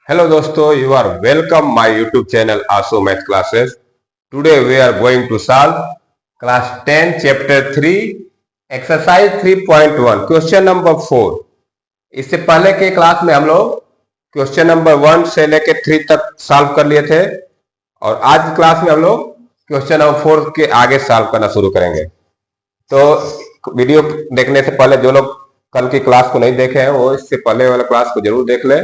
Hello dosto, you are welcome my YouTube channel ASO Math Classes. Today we are going to solve class 10 chapter 3 exercise 3.1 question number 4. इससे पहले के class में हम लोग question number 1 से लेके 3 तक सॉल्व कर लिए थे और आज की क्लास में हम लोग क्वेश्चन नंबर 4 के आगे सॉल्व करना शुरू करेंगे। तो वीडियो देखने से पहले जो लोग कल की क्लास को नहीं देखे हैं वो इससे पहले वाला क्लास को जरूर देख लें।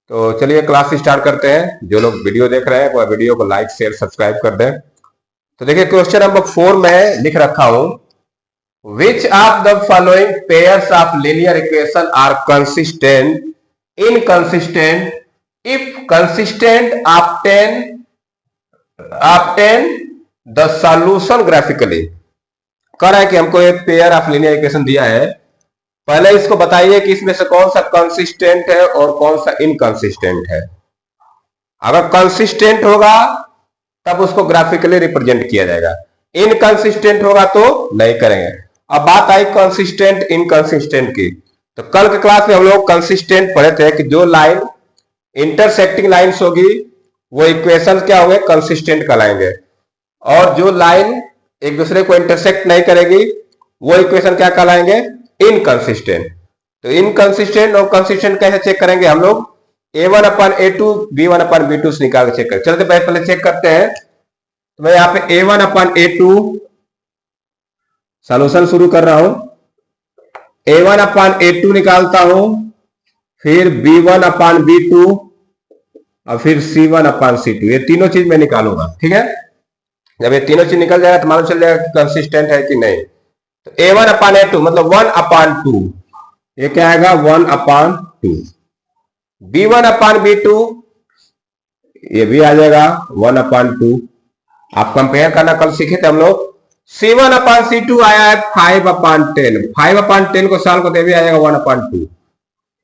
तो चलिए क्लास स्टार्ट करते हैं। जो लोग वीडियो देख रहे हैं वो वीडियो को लाइक शेयर सब्सक्राइब कर दें। तो देखिए क्वेश्चन नंबर 4 में लिख रखा हूं, which of the following pairs of linear equation are consistent, inconsistent, if consistent obtain the solution graphically. कह रहा है कि हमको एक पेयर ऑफ लीनियर इक्वेशन दिया है, पहले इसको बताइए कि इसमें से कौन सा कंसिस्टेंट है और कौन सा इनकंसिस्टेंट है। अगर कंसिस्टेंट होगा तब उसको ग्राफिकली रिप्रेजेंट किया जाएगा, इनकंसिस्टेंट होगा तो नहीं करेंगे। अब बात आई कंसिस्टेंट इनकंसिस्टेंट की, तो कल के क्लास में हम लोग कंसिस्टेंट पढ़े थे कि जो लाइन इंटरसेक्टिंग लाइन्स होगी वो इक्वेशन क्या होंगे, कंसिस्टेंट कहलाएंगे, और जो लाइन एक दूसरे को इंटरसेक्ट नहीं करेगी वो इक्वेशन क्या कहलाएंगे, इनकंसिस्टेंट। तो इनकंसिस्टेंट और कंसिस्टेंट कैसे चेक करेंगे हम लोग, a1/a2 b1/b2 से निकाल के चेक करें। चलते पहले चेक करते हैं। तो मैं यहाँ पे a1/a2 सॉल्यूशन शुरू कर रहा हूं, a1/a2 निकालता हूं, फिर b1/b2 और फिर c1/c2, ये तीनों चीज मैं निकालूंगा। ठीक है, जब ये तीनों चीज निकल जाएगा तो मालूम चल जाएगा कि कंसिस्टेंट है कि नहीं। तो a1/a2 मतलब 1/2, ये क्या आएगा 1/2। b1/b2 ये भी आ जाएगा 1/2। आप कंपेयर करना कल सीखे थे हम लोग। c1/c2 आया है 5/10, 5/10 को सॉल्व करते भी आ जाएगा 1/2।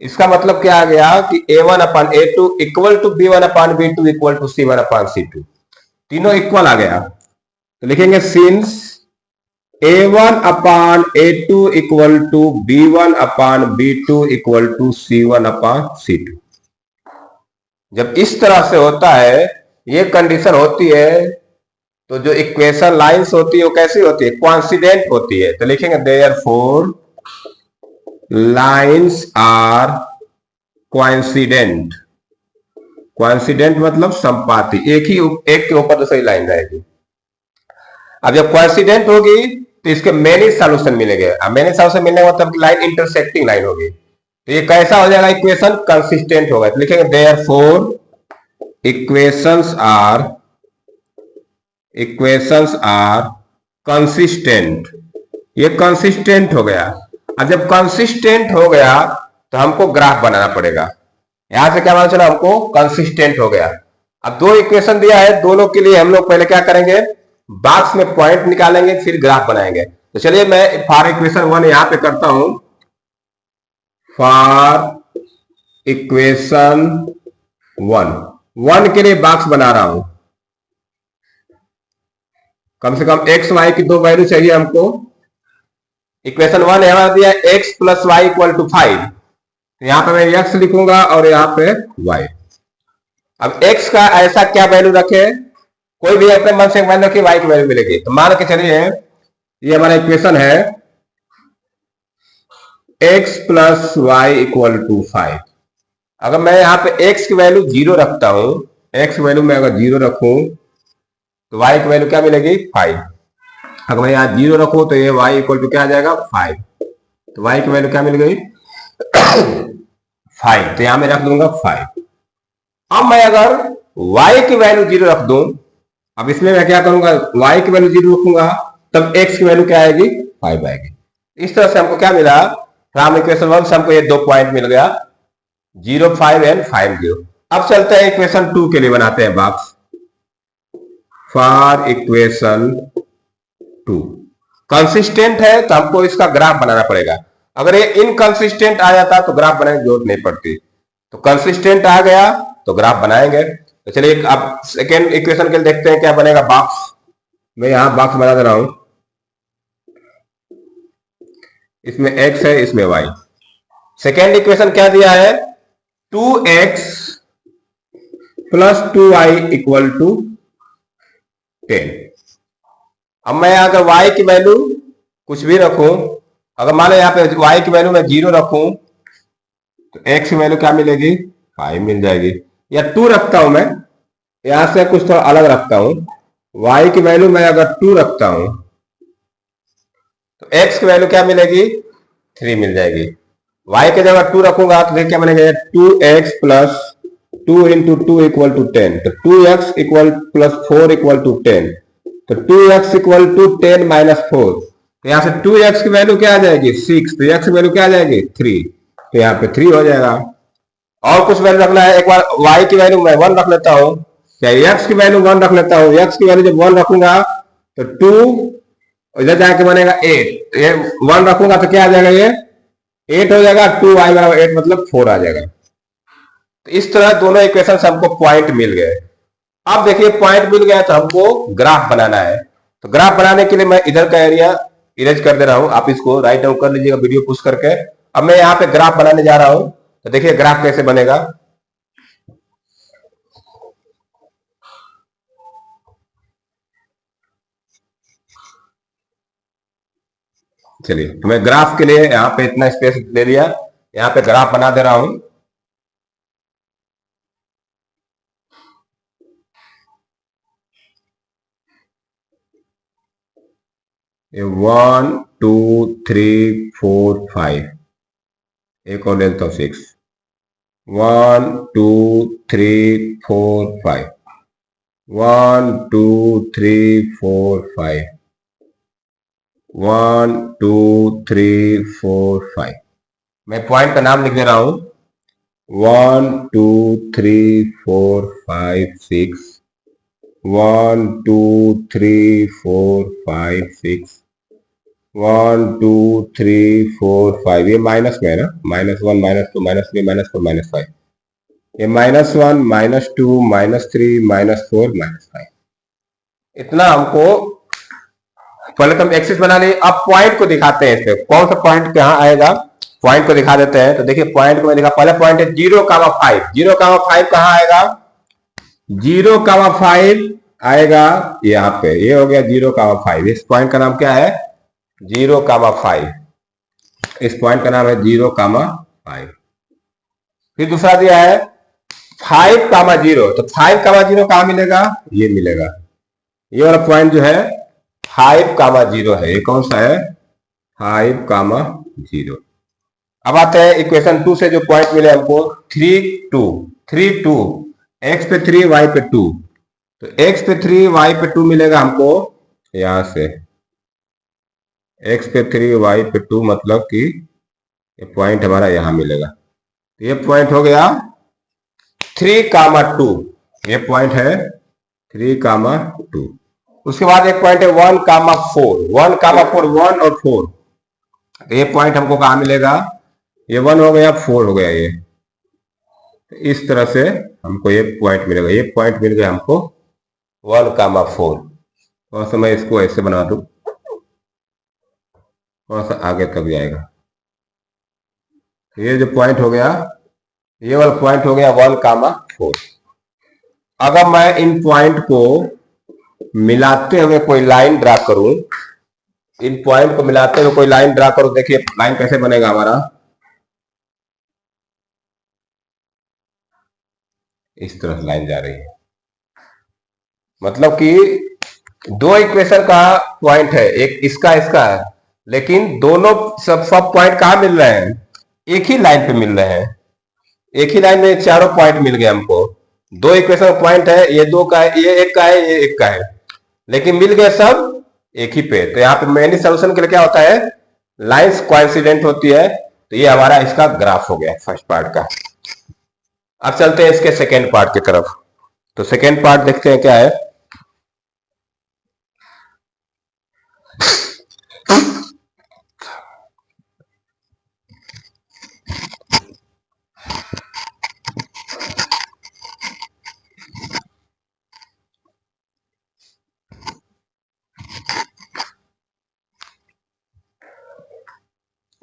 इसका मतलब क्या आ गया कि a1/a2 equal to b1/b2 equal to c1/c2, तीनों इक्वल आ गया। तो लिखेंगे since a1/a2 equal to b1/b2 equal to c1/c2। जब इस तरह से होता है, ये कंडीशन होती है, तो जो इक्वेशन लाइंस होती है वो कैसी होती है, कोइंसिडेंट होती है। तो लिखेंगे therefore lines are coincident. Coincident मतलब संपाती, एक के ऊपर दूसरी लाइन रहेगी। अब जब कोइंसिडेंट होगी तो इसके मेनी सॉल्यूशन मिलेंगे। अब मेनी सॉल्यूशन मिलने का मतलब लाइन इंटरसेक्टिंग लाइन होगी, तो ये कैसा हो जाएगा, इक्वेशन कंसिस्टेंट होगा। तो लिखेंगे देयरफॉर इक्वेशंस आर कंसिस्टेंट, ये कंसिस्टेंट हो गया। अब जब कंसिस्टेंट हो गया तो हमको ग्राफ बनाना पड़ेगा। यहां से क्या मालूम चला, हमको कंसिस्टेंट हो गया। अब दो इक्वेशन दिया है, दोनों के लिए हम लोग पहले क्या करेंगे, बॉक्स में पॉइंट निकालेंगे, फिर ग्राफ बनाएंगे। तो चलिए मैं फॉर इक्वेशन 1 यहां पे करता हूं, फॉर इक्वेशन 1 के लिए बॉक्स बना रहा हूं। कम से कम एक्स वाई की दो वैल्यू चाहिए हमको। इक्वेशन 1 यहां दिया x + y = 5, तो यहां पे मैं x लिखूंगा और यहां पे y। अब x का ऐसा क्या वैल्यू रखे, कोई भी अपने मन से मान लो कि y की वैल्यू मिलेगी। तो मान के चलिए ये हमारा इक्वेशन है x + y = 5। अगर मैं यहाँ पे x की वैल्यू 0 रखता हूं, x वैल्यू में अगर 0 रखूं तो y की वैल्यू क्या मिलेगी 5। अगर मैं यहाँ 0 रखूं तो ये y = क्या आ जाएगा 5, तो y की वैल्यू क्या मिल गई 5, तो यहां मैं रख दूंगा 5। अब मैं अगर y की वैल्यू 0 रख दूं, अब इसमें मैं क्या करूंगा, y की वैल्यू 0 रखूंगा, तब x की वैल्यू क्या आएगी 5 आएगी। इस तरह से हमको क्या मिला, फ्रॉम इक्वेशन 1 से हमको ये दो पॉइंट मिल गया, 0, 5 एंड 5, 0। अब चलते हैं इक्वेशन 2 के लिए बनाते हैं बॉक्स। फॉर इक्वेशन 2 कंसिस्टेंट है तो हमको इसका ग्राफ बनाना पड़ेगा। अगर ये इनकंसिस्टेंट आ जाता तो ग्राफ बनाने की जरूरत नहीं पड़ती। तो कंसिस्टेंट आ गया तो ग्राफ बनाएंगे। तो चलिए अब सेकेंड इक्वेशन के लिए देखते हैं क्या बनेगा बॉक्स। मैं यहां बॉक्स बना दे रहा हूं, इसमें x है, इसमें y। सेकेंड इक्वेशन क्या दिया है, 2x plus 2y equal to 10। अब मैं अगर y की वैल्यू कुछ भी रखूं, अगर मान लो यहाँ पे y की वैल्यू मैं 0 रखूं तो x की वैल्यू क्या मिलेगी? 5 मिल जाएगी। या 2 रखता हूं मैं, यहां से कुछ थोड़ा अलग रखता हूं, y की वैल्यू मैं अगर 2 रखता हूं तो x की वैल्यू क्या मिलेगी? 3 मिल जाएगी। y की जगह 2 रखूंगा तो क्या बनेगा? 2x plus 2 into 2 equal to 10। तो 2x equal plus 4 equal to 10। तो 2x इक्वल टू 10 माइनस 4। तो यहाँ से 2x की वैल्यू क्या आ जाएगी? 6। तो x की वैल्यू क्या आ जाएगी? 3। तो यहाँ पे 3 हो जाएगा। और कुछ वैल्यू रखना है, एक बार y की वैल्यू मैं 1 रख लेता हूँ, या x की वैल्यू 1 रख लेता हूँ। x की वैल्यू जब 1 रखूंगा तो 2 इधर जाके बनेगा 8। ये 1 रखूंगा तो क्या आ जाएगा? ये 8 हो जाएगा। 2y बराबर 8 मतलब 4 आ जाएगा। तो इस तरह दोनों इक्वेशन से हमको पॉइंट मिल गए। अब देखिए पॉइंट मिल गया तो हमको ग्राफ बनाना है। तो ग्राफ बनाने के लिए मैं इधर का एरिया इरेज कर दे रहा हूं, आप इसको राइट डाउन कर लीजिएगा वीडियो पुश करके। अब मैं यहाँ पे ग्राफ बनाने जा रहा हूं, तो देखिए ग्राफ कैसे बनेगा। चलिए, तो मैं ग्राफ के लिए यहाँ पे इतना स्पेस ले लिया, यहाँ पे ग्राफ बना दे रहा हूं। ये 1 2 3 4 5, एक और लेंथ ऑफ 6। 1 2 3 4 5, 1 2 3 4 5, 1 2 3 4 5। मैं पॉइंट का नाम लिख दे रहा हूं। 1 2 3 4 5 6, 1 2 3 4 5 6, 1 2 3 4 5। ये माइनस में है ना, -1 -2 -3 -4 -5। ये -1 -2 -3 -4 -5। इतना हमको पहले तो हम एक्सिस बना लिए। अब पॉइंट को दिखाते हैं, इसमें कौन सा पॉइंट कहाँ आएगा, पॉइंट को दिखा देते हैं। तो देखिए पॉइंट को मैं दिखा, पहला पॉइंट है 0,5। 0,5 कहाँ आएगा? 0,5 आएगा यहाँ पे। ये हो गया 0,5। इस पॉइंट का नाम क्या है? 0,5। इस पॉइंट का नाम है 0,5। फिर दूसरा दिया है 5,0। तो 5,0 कहां मिलेगा? ये मिलेगा। ये वाला पॉइंट जो है 5,0 है। ये कौन सा है? 5,0। अब आते हैं इक्वेशन 2 से जो पॉइंट मिले हमको, 3 2 3 2, एक्स पे 3 वाई पे 2। तो एक्स पे 3 वाई पे 2 मिलेगा हमको यहां से। एक्स पे 3 वाई पे 2 मतलब कि ये पॉइंट हमारा यहां मिलेगा। तो ये पॉइंट हो गया 3,2। ये पॉइंट है 3,2। उसके बाद एक पॉइंट है 1,4। 1,4, 1 और 4। तो ये पॉइंट हमको कहां मिलेगा? ये 1 हो गया, 4 हो गया। ये तो इस तरह से हमको ये पॉइंट मिलेगा। ये पॉइंट मिल गया हमको 1,4। थोड़ा सा मैं इसको ऐसे बना दूं, थोड़ा सा आगे तक जाएगा। ये जो पॉइंट हो गया, ये वाला पॉइंट हो गया 1,4। अगर मैं इन पॉइंट को मिलाते हुए कोई लाइन ड्रा करूं, इन पॉइंट को मिलाते हुए कोई लाइन ड्रा करूं, देखिए लाइन कैसे बनेगा हमारा। इस तरह से लाइन जा रही है, मतलब कि दो इक्वेशन का पॉइंट है, एक इसका इसका है, लेकिन दोनों सब पॉइंट कहां मिल रहे हैं? एक ही लाइन पे मिल रहे हैं। एक ही लाइन में चारों पॉइंट मिल गए हमको। दो इक्वेशन पॉइंट है, ये दो का है, ये एक का है, ये एक का है, लेकिन मिल गए सब एक ही पे। तो यहाँ पे मेनी सोल्यूशन के लिए क्या होता है? लाइंस कोइंसिडेंट होती है। तो ये हमारा इसका ग्राफ हो गया फर्स्ट पार्ट का। अब चलते हैं इसके सेकेंड पार्ट की तरफ। तो सेकेंड पार्ट देखते हैं क्या है।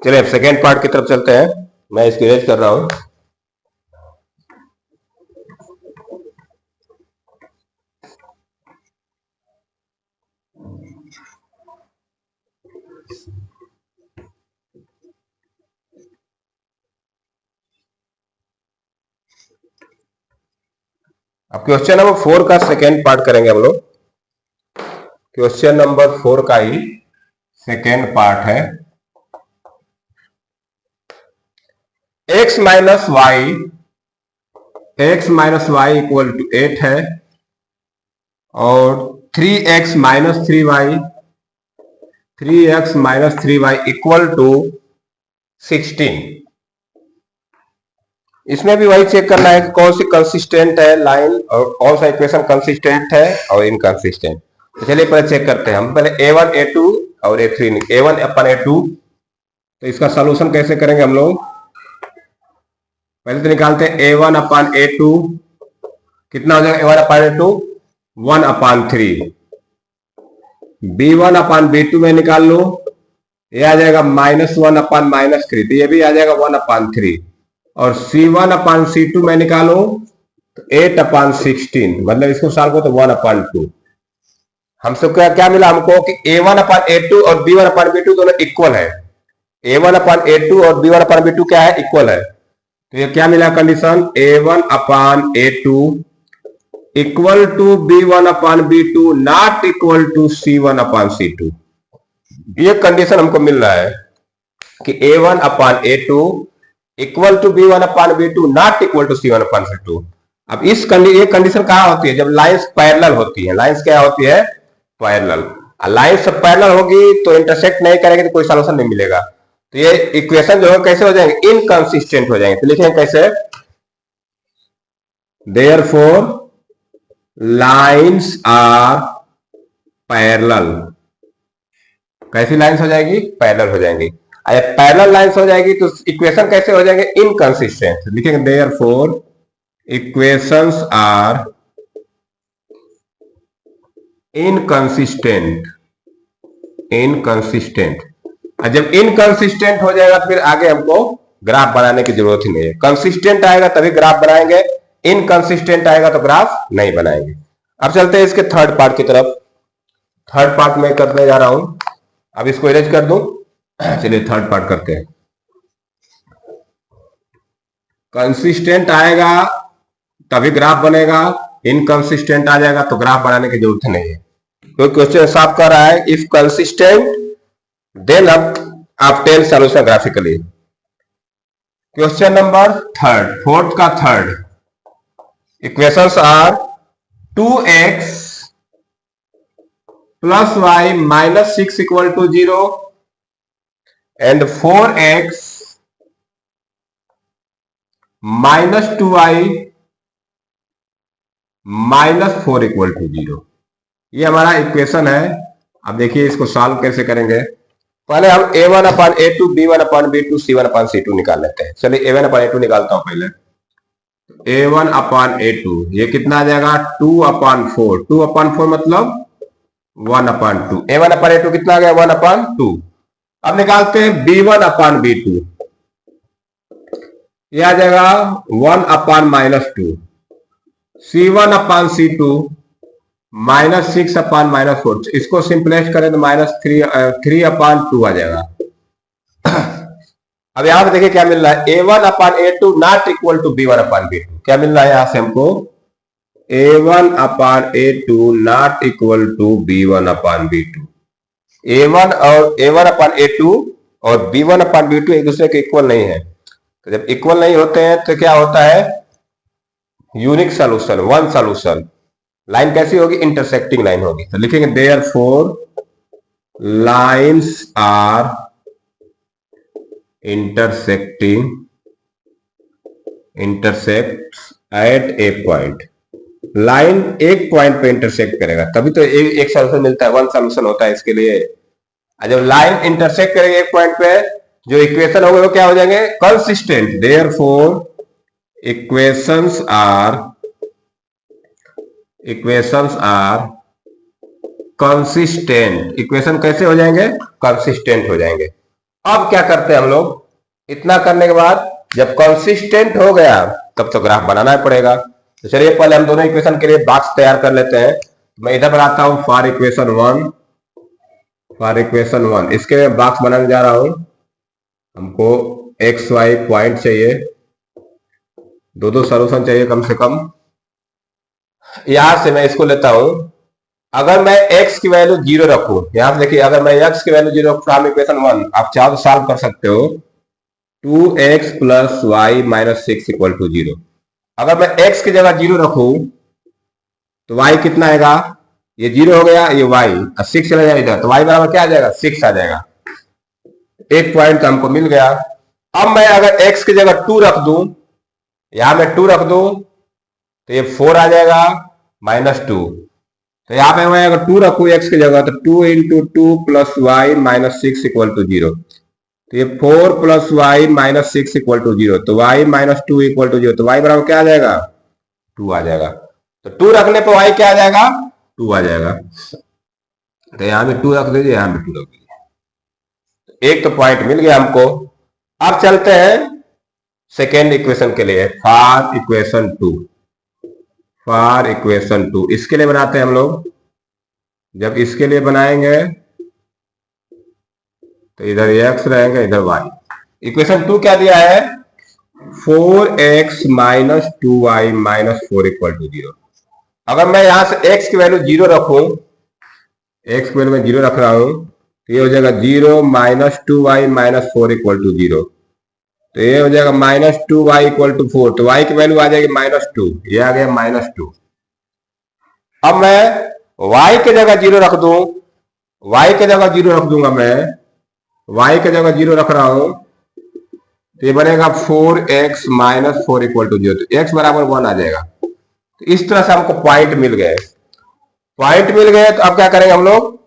चलिए अब सेकेंड पार्ट की तरफ चलते हैं। मैं इसकी रेज कर रहा हूं। अब क्वेश्चन नंबर 4 का सेकेंड पार्ट करेंगे हम लोग। क्वेश्चन नंबर 4 का ही सेकेंड पार्ट है। x minus Y equal to 8 है और 3x minus three Y equal to 16। इसमें भी वही चेक करना है कि कौन सी कंसिस्टेंट है लाइन और कौन सा इक्वेशन कंसिस्टेंट है और इनकंसिस्टेंट। तो चलिए पहले चेक करते हैं हम। पहले a1 a2 और a3 a1 अपन a2। तो इसका सॉल्यूशन कैसे करेंगे हम लोग? पहले तो निकालते हैं a1 अपान a2। कितना हो जाएगा a1 अपान a2? 1 अपान 3। b1 अपान b2 में निकाल लो, ये आ जाएगा -1 अपान -3। तो ये भी आ जाएगा 1 अपान 3। और c1 अपान c2 में निकालो तो 8 अपान 16, मतलब इसको सॉल्व करो तो 1 अपान 2। हमसे क्या मिला हमको कि a1 अपान a2 और b1 अपान b2 दोनों इक्वल है। a1 अपान a2 और b1 अपान b2 क्या है? इक्वल है। तो ये क्या मिला condition? a1 upon a2 equal to b1 upon b2 not equal to c1 upon c2। ये कंडीशन हमको मिल रहा है कि a1 upon a2 equal to b1 upon b2 not equal to c1 upon c2। अब ये कंडीशन कहां होती है? जब लाइंस पैरेलल होती है। लाइंस क्या होती है? पैरेलल। लाइंस पैरेलल होगी तो इंटरसेक्ट नहीं करेंगे तो कोई सॉल्यूशन नहीं मिलेगा। तो ये इक्वेशन जो है कैसे हो जाएंगे? इनकंसिस्टेंट हो जाएंगे। तो लिखेंगे कैसे? Therefore lines are parallel. कैसी लाइंस हो जाएगी? पैरेलल हो जाएंगी। पैरेलल लाइंस हो जाएगी तो इक्वेशन कैसे हो जाएंगे? इनकंसिस्टेंट। लिखेंगे देयरफॉर इक्वेशंस आर इनकंसिस्टेंट। जब इनकंसिस्टेंट हो जाएगा तो फिर आगे हमको ग्राफ बनाने की जरूरत ही नहीं है। कंसिस्टेंट आएगा तभी ग्राफ बनाएंगे, इनकंसिस्टेंट आएगा तो ग्राफ नहीं बनाएंगे। अब चलते हैं इसके थर्ड पार्ट की तरफ। थर्ड पार्ट में करने जा रहा हूं। अब इसको इरेज कर दूं। चलिए थर्ड पार्ट करते हैं। कंसिस्टेंट आएगा तभी ग्राफ बनेगा, इनकंसिस्टेंट आ जाएगा तो ग्राफ बनाने की जरूरत नहीं है। तो क्वेश्चन साफ कर रहा है if consistent then obtain solution graphically. Question number third, fourth का third. Equations are 2x plus Y minus 6 equal to 0 and 4x minus 2y minus 4 equal to 0। ये हमारा इक्वेशन है। अब देखिए इसको सॉल्व कैसे करेंगे। पहले हम a1 upon a2 b1 upon b2 c1 upon c2 निकाल लेते हैं। चलिए a1 अपान a2 निकालता हूं पहले। a1 अपान a2 ये कितना आ जाएगा? 2 अपान 4। 2 अपान 4 मतलब 1 अपान 2। a1 अपान a2 कितना आ गया? 1 अपान 2। अब निकालते हैं b1 अपान b2। ये आ जाएगा 1 अपान -2। c1 अपान c2 -6 अपान -4। इसको सिंपलेस्ट करें तो -3 अपान 2 आ जाएगा। अब यहां पे देखिए क्या मिल रहा है? a1 upon a2 not equal to b1 upon b2। क्या मिल रहा है यहां से हमको? a1 upon a2 not equal to b1 upon b2। a1 upon a2 और b1 अपान b2 एक दूसरे के इक्वल नहीं है। तो जब इक्वल नहीं होते हैं तो क्या होता है? Unique solution, one solution. Line कैसी होगी? इंटरसेक्टिंग लाइन होगी। तो लिखेंगे therefore lines are intersect at a point. Line एक पॉइंट पे इंटरसेक्ट करेगा तभी तो एक सॉल्यूशन मिलता है, वन सॉल्यूशन होता है इसके लिए। जब लाइन इंटरसेक्ट करेगी एक पॉइंट पे, जो इक्वेशन होंगे वो क्या हो जाएंगे? Consistent. Therefore equations are consistent. Equation कैसे हो जाएंगे? कंसिस्टेंट हो जाएंगे। अब क्या करते हैं हम लोग? इतना करने के बाद जब कंसिस्टेंट हो गया तब तो ग्राफ बनाना पड़ेगा। तो चलिए पहले हम दोनों इक्वेशन के लिए बॉक्स तैयार कर लेते हैं। मैं इधर बनाता हूं फॉर इक्वेशन 1। इसके लिए बॉक्स बनाने जा रहा हूं। हमको एक्स वाई पॉइंट चाहिए, दो सॉल्यूशन चाहिए कम से कम। यहां से मैं इसको लेता हूं, अगर मैं x की वैल्यू 0 रखूं, यहां से देखिए, अगर मैं x की वैल्यू 0 फ्रॉम इक्वेशन 1, आप चाहो तो सॉल्व कर सकते हो, 2x plus Y minus 6 equal to 0। अगर मैं x की जगह 0 रखूं तो y कितना आएगा, ये 0 हो गया, ये y और 6 चला जाएगा इधर, तो y बराबर क्या आ जाएगा, 6 आ जाएगा। एक पॉइंट तो हमको मिल गया। अब मैं अगर x की जगह 2 रख दूं, यहां मैं 2 रख दूं तो ये 4 आ जाएगा -2। तो यहाँ पे मैं अगर 2 रखू x की जगह, तो 2 into 2 plus Y minus 6 equal to 0। तो ये 4 plus Y minus 6 equal to 0, तो y माइनस 2 इक्वल टू 0, तो y बराबर क्या आ जाएगा, 2 आ जाएगा। तो 2 रखने पर y क्या आ जाएगा, 2 आ जाएगा। तो यहां भी 2 रख दीजिए, यहां भी 2 रख दीजिए। एक तो पॉइंट मिल गया हमको। अब चलते हैं सेकेंड इक्वेशन के लिए, फॉर इक्वेशन 2। फॉर इक्वेशन 2 इसके लिए बनाते हैं हम लोग। जब इसके लिए बनाएंगे तो इधर x रहेंगे, इधर y। इक्वेशन 2 क्या दिया है, 4x minus 2y minus 4 equal to 0। अगर मैं यहां से x की वैल्यू 0 रखूं, x की वैल्यू में 0 रख रहा हूं, तो ये हो जाएगा 0 minus 2y minus 4 equal to 0। तो ये हो जाएगा माइनस 2y इक्वल टू 4, तो y की वैल्यू आ जाएगी -2, ये आ गया -2। अब मैं y की जगह 0 रख दूं, y की जगह 0 रख दूंगा, मैं y की जगह 0 रख रहा हूं, तो ये बनेगा 4x माइनस 4 इक्वल टू 0, तो x बराबर 1 आ जाएगा। तो इस तरह से हमको पॉइंट मिल गए। पॉइंट मिल गए तो अब क्या करेंगे हम लोग,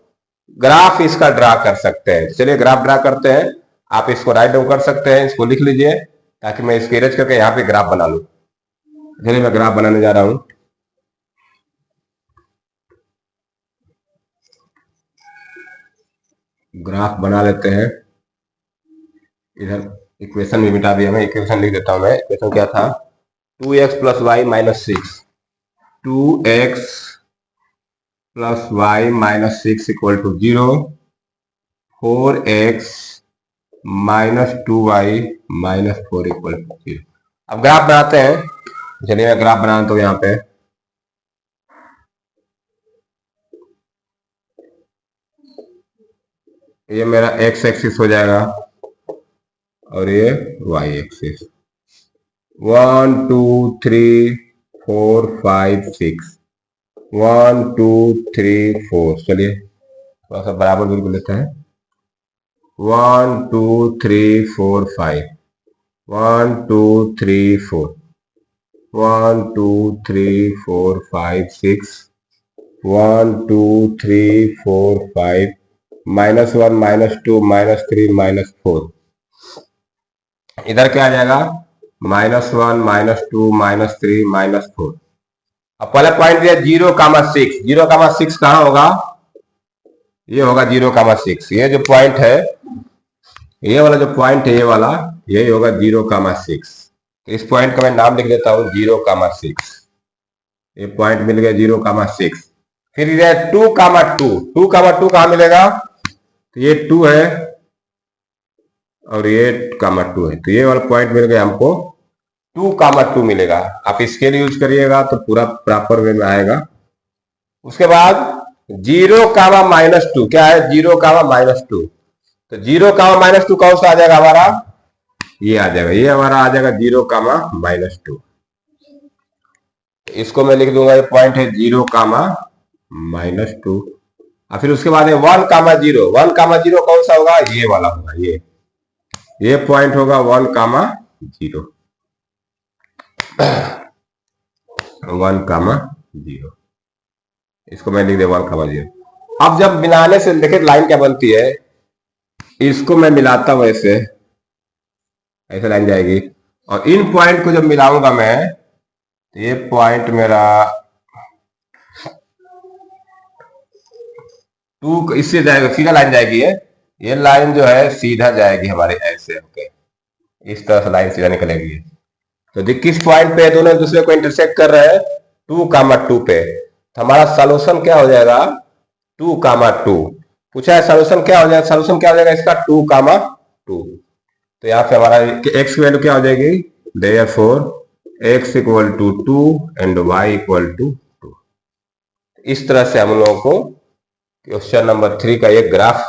ग्राफ इसका ड्रा कर सकते हैं। चलिए ग्राफ ड्रा करते हैं। आप इसको राइट डाउन कर सकते हैं, इसको लिख लीजिए ताकि मैं इसको इरेज करके यहाँ पे ग्राफ बना लूं। चलिए मैं ग्राफ बनाने जा रहा हूं। ग्राफ बना लेते हैं। इधर इक्वेशन भी मिटा दिया, मैं इक्वेशन लिख देता हूं। मैं इक्वेशन क्या था, 2x plus Y minus 6, 2x plus Y minus 6 equal to 0, 4x minus 2y minus 4 equal to 0। अब ग्राफ बनाते हैं। चलिए मैं ग्राफ बनाता हूं। यहाँ पे ये मेरा x एक्सिस हो जाएगा और ये y एक्सिस। 1 2 3 4 5 6, 1 2 3 4। चलिए थोड़ा सा बराबर बिल्कुल लेते हैं। 1 2 3 4 5, 1 2 3 4, 1 2 3 4 5 6, 1 2 3 4 5, -1 -2 -3 -4। इधर क्या आ जाएगा, -1 -2 -3 -4। अब पहला पॉइंट दिया 0,6, 0,6 कहां होगा, ये होगा 0,6। ये जो पॉइंट है, ये वाला जो पॉइंट है, ये वाला यही होगा 0,6। तो इस पॉइंट का मैं नाम लिख देता हूं 0,6। ये पॉइंट मिल गया 0,6। फिर इधर 2,2, 2,2 कहां मिलेगा, तो ये 2 है और ये 2 है, तो ये वाला पॉइंट मिल गया हमको, 2,2 मिलेगा। आप स्केल यूज करिएगा तो पूरा प्रॉपर वे में आएगा। उसके बाद 0,-2 क्या है, 0,-2। तो 0,-2 कौन सा आ जाएगा हमारा, ये आ जाएगा, ये हमारा आ जाएगा 0,-2। इसको मैं लिख दूंगा, ये पॉइंट है 0,-2। और फिर उसके बाद 1,0, 1,0 कौन सा होगा, ये वाला होगा, ये पॉइंट होगा 1,0, 1,0। इसको मैं लिख दे 1,0। अब जब मिलाने से देखिए लाइन क्या बनती है, इसको मैं मिलाता हूं, ऐसे ऐसे लाइन जाएगी। और इन पॉइंट को जब मिलाऊंगा मैं, तो ये पॉइंट मेरा 2 इससे जाएगा, सीधा लाइन जाएगी। ये लाइन जो है सीधा जाएगी हमारे ऐसे, ओके, इस तरह से लाइन सीधा निकलेगी। तो किस पॉइंट पे दोनों एक दूसरे को इंटरसेक्ट कर रहे हैं, 2,2 पे। तो हमारा सोल्यूशन क्या हो जाएगा, 2,2। पूछा है सोल्यूशन क्या हो जाएगा, सोल्यूशन क्या हो जाएगा इसका, 2,2। तो यहाँ पे हमारा x की वैल्यू क्या हो जाएगी, therefore x equal to 2 and y equal to 2। इस तरह से हम लोगों को क्वेश्चन नंबर 3 का एक ग्राफ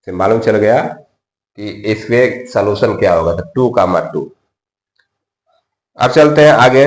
से मालूम चल गया कि इसके सॉल्यूशन क्या होगा, तो 2, 2। अब चलते हैं आगे।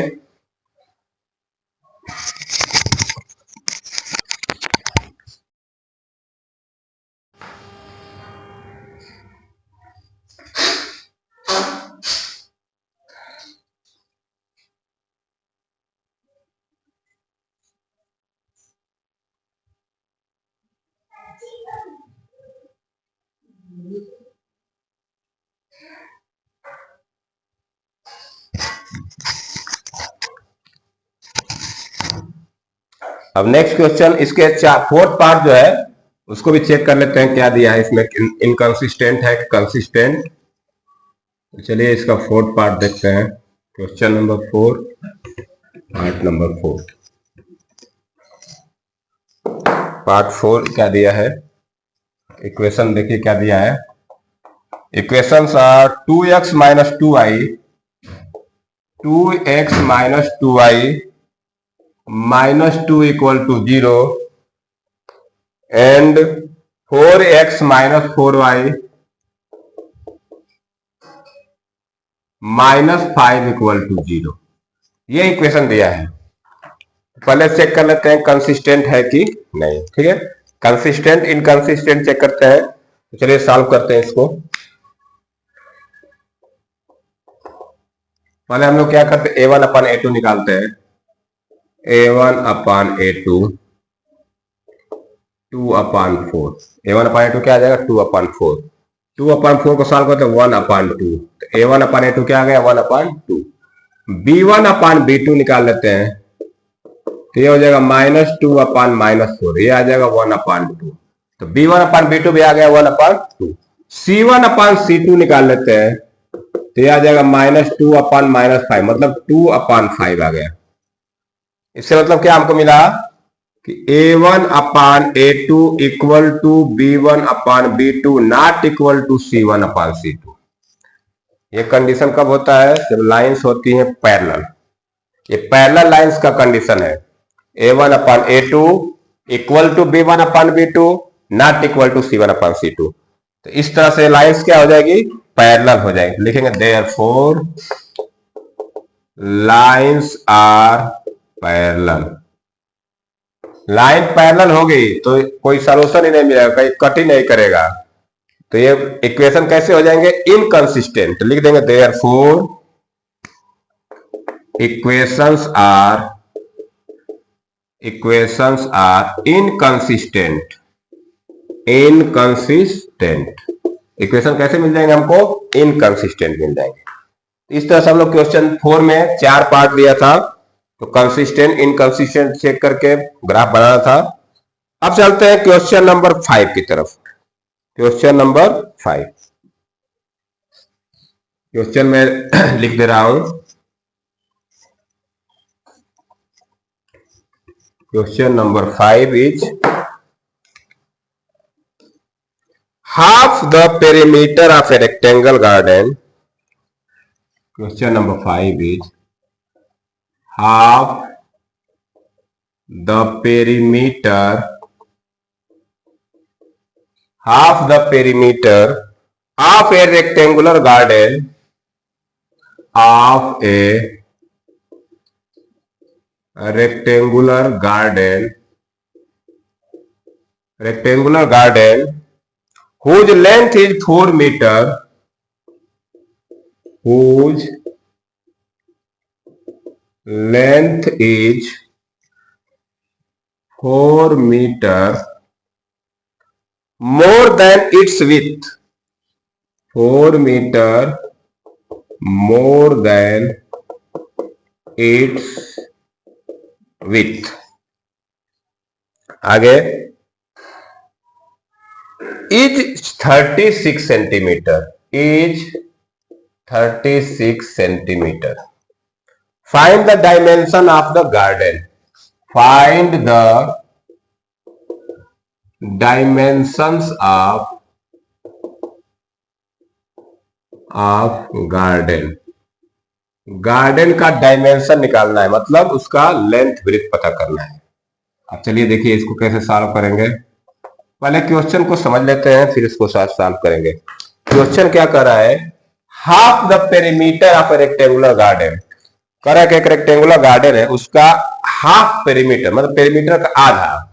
अब नेक्स्ट क्वेश्चन, इसके फोर्थ पार्ट जो है उसको भी चेक कर लेते हैं क्या दिया है इसमें, इनकंसिस्टेंट है कि कंसिस्टेंट। तो चलिए इसका फोर्थ पार्ट देखते हैं। Question number 4, part number 4। Part 4 क्या दिया है, इक्वेशन देखिए क्या दिया है। Equations are 2x minus 2y, 2x minus 2y minus 2 equal to 0 and 4x minus 4y minus 5 equal to 0। ये इक्वेशन दिया है। पहले चेक कर लेते हैं कंसिस्टेंट है कि नहीं। ठीक है, कंसिस्टेंट इनकंसिस्टेंट चेक करते हैं। तो चलिए सॉल्व करते हैं इसको। पहले हम लोग क्या करते हैं, A1 अपन A2 निकालते हैं। A1 upon A2 2/4। A1 upon A2 क्या आ जाएगा, 2/4। 2/4 को सॉल्व करते हैं 1/2। तो A1 अपन A2 क्या आ गया, 1/2। B1 अपन B2 निकाल लेते हैं, तो ये हो जाएगा -2/-4। ये आ जाएगा 1/2। तो B1 अपन B2 भी आ गया 1/2। C1 अपन C2 निकाल लेते हैं, तो ये आ जाएगा -2/-5, मतलब 2/5 आ गया। इससे मतलब क्या हमको मिला कि A1 upon A2 equal to B1 upon B2 not equal to C1 upon C2। ये कंडीशन कब होता है, जब लाइंस होती हैं पैरेलल। ये पैरेलल लाइंस का कंडीशन है। A1 upon A2 equal to B1 upon B2 not equal to C1 upon C2। तो इस तरह से लाइंस क्या हो जाएगी, पैरेलल हो जाएगी। लिखेंगे therefore lines are parallel. Line parallel हो गई तो कोई सॉल्यूशन ही नहीं मिलेगा, कहीं कट ही नहीं करेगा। तो ये इक्वेशन कैसे हो जाएंगे, इनकंसिस्टेंट। लिख देंगे therefore equations are inconsistent. Inconsistent equation कैसे मिल जाएंगे हमको, इनकंसिस्टेंट मिल जाएंगे। इस तरह से हम लोग क्वेश्चन 4 में 4 पार्ट दिया था, तो कंसिस्टेंट इनकंसिस्टेंट चेक करके ग्राफ बनाना था। अब चलते हैं क्वेश्चन नंबर 5 की तरफ। क्वेश्चन नंबर 5, क्वेश्चन में लिख दे रहा हूं। Question number 5 is half the perimeter of a rectangle garden. Question number 5 is half the perimeter of a rectangular garden whose length is 4 meter, whose length is 4 meter more than its width, 4 meter more than its width। आगे is 36 centimeter, is 36 centimeter। Find the dimension of the garden, find the dimensions of garden। Garden का dimension निकालना है, मतलब उसका length breadth पता करना है। अब चलिए देखिए इसको कैसे सॉल्व करेंगे। पहले क्वेश्चन को समझ लेते हैं फिर इसको सॉल्व करेंगे। क्वेश्चन क्या कर रहा है, half the perimeter of A rectangular garden. कह रहा है कि एक रेक्टेंगुलर गार्डन है, उसका हाफ पेरीमीटर मतलब पेरीमीटर का आधा,